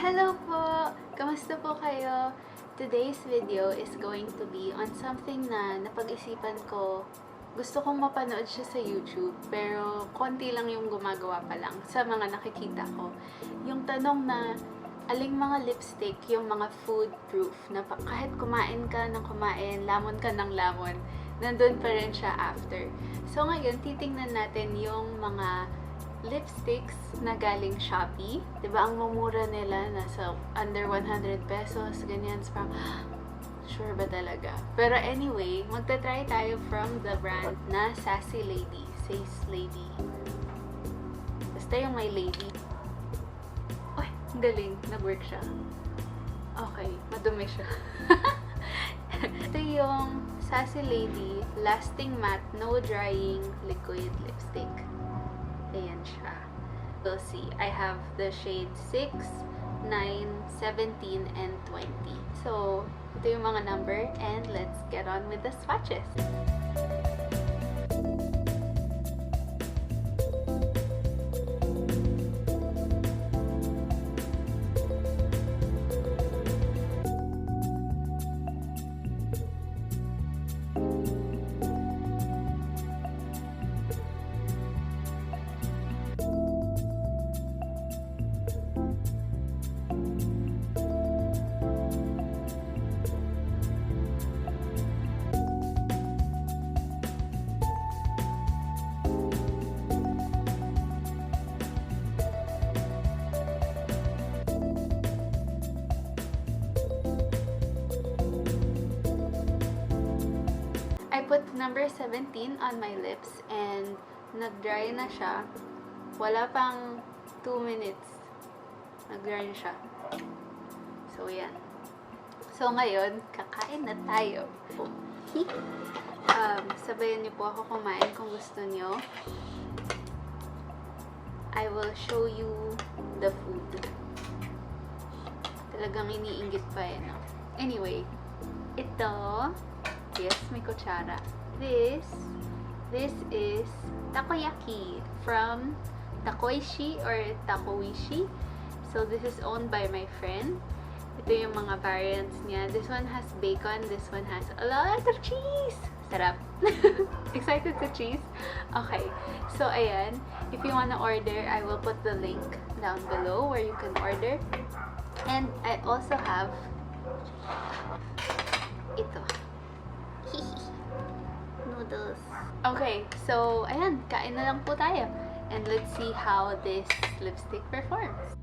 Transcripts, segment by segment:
Hello po! Kamusta po kayo? Today's video is going to be on something na napag-isipan ko. Gusto kong mapanood siya sa YouTube, pero konti lang yung gumagawa pa lang sa mga nakikita ko. Yung tanong na, aling mga lipstick yung mga food-proof, na kahit kumain ka ng kumain, lamon ka ng lamon, nandun pa rin siya after. So ngayon, titingnan natin yung mga lipsticks na galing Shopee. Diba, ang mumura nila, nasa under 100 pesos, ganyan. So, sure ba talaga? Pero anyway, magta-try tayo from the brand na Sassy Lady. Says Lady. Basta yung may lady. Uy, ang galing. Nag-work siya. Okay, madumi siya. Ito yung Sassy Lady Lasting Matte No Drying Liquid Lipstick. Ayan siya. We'll see. I have the shade 6, 9, 17, and 20. So, ito yung mga number, and let's get on with the swatches. I put number 17 on my lips and nag-dry na siya. Wala pang 2 minutes. Nag-dry na siya. So, yan. So, ngayon, kakain na tayo. Sabayan niyo po ako kumain kung gusto niyo. I will show you the food. Talagang iniinggit pa eh, no? Anyway, ito, yes, may kutsara. This is takoyaki from Takoishi or Takoishi. So, this is owned by my friend. Ito yung mga variants niya. This one has bacon. This one has a lot of cheese. Sarap. Excited sa cheese? Okay. So, ayan. If you wanna order, I will put the link down below where you can order. And I also have ito. Noodles. Okay, so, ayan, kain na lang po tayo. And let's see how this lipstick performs.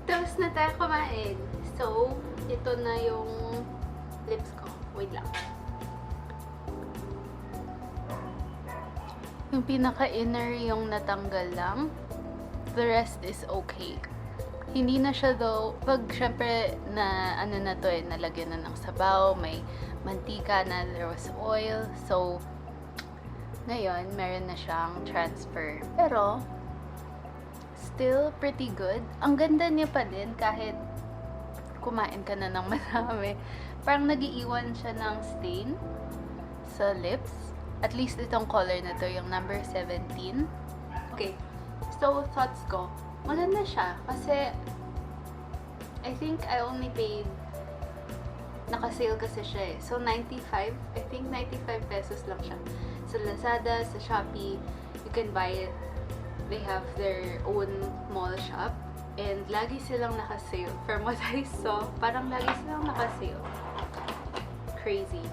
Tapos na tayo kumain. So, ito na yung lips ko. Wait lang. Yung pinaka-inner yung natanggal lang. The rest is okay. Hindi na siya though, pag syempre na ano na to eh, nalagyan na ng sabaw, may mantika na, there was oil. So, ngayon, meron na siyang transfer. Pero, still pretty good. Ang ganda niya pa din kahit kumain ka na ng marami. Parang nag-iiwan siya ng stain sa lips. At least itong color na to, yung number 17. Okay. So, thoughts ko. Maganda siya. Kasi, I think I only paid, naka-sale kasi siya eh. So, 95. I think 95 pesos lang siya. Sa Lazada, sa Shopee, you can buy it. They have their own mall shop. And lagi silang naka-sale. From what I saw, parang lagi silang naka-sale. crazy.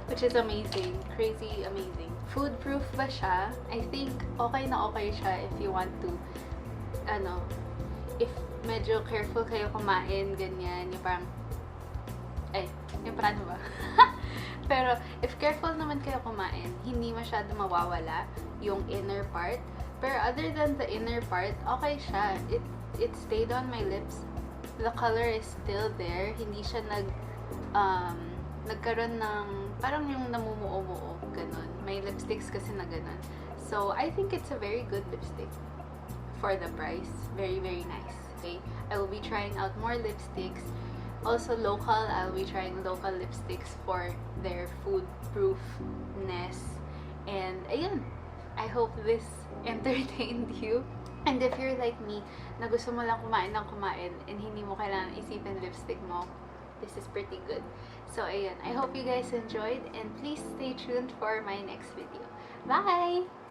Which is amazing. Crazy amazing. Foodproof ba siya? I think okay na okay siya if you want to, if medyo careful kayo kumain, ganyan, yung parang, yung parang ba? Pero, if careful naman kayo kumain, hindi masyado mawawala yung inner part. Pero other than the inner part, okay siya. It stayed on my lips. The color is still there. Hindi siya nagkaroon ng, parang yung namumuo-muo, ganun. May lipsticks kasi na ganun. So, I think it's a very good lipstick for the price. Very, very nice. Okay? I will be trying out more lipsticks. Also, local, I'll be trying local lipsticks for their food-proofness. And, ayun. I hope this entertained you. And if you're like me, na gusto mo lang kumain ng kumain and hindi mo kailangan isipin lipstick mo, this is pretty good. So, ayun. I hope you guys enjoyed and please stay tuned for my next video. Bye!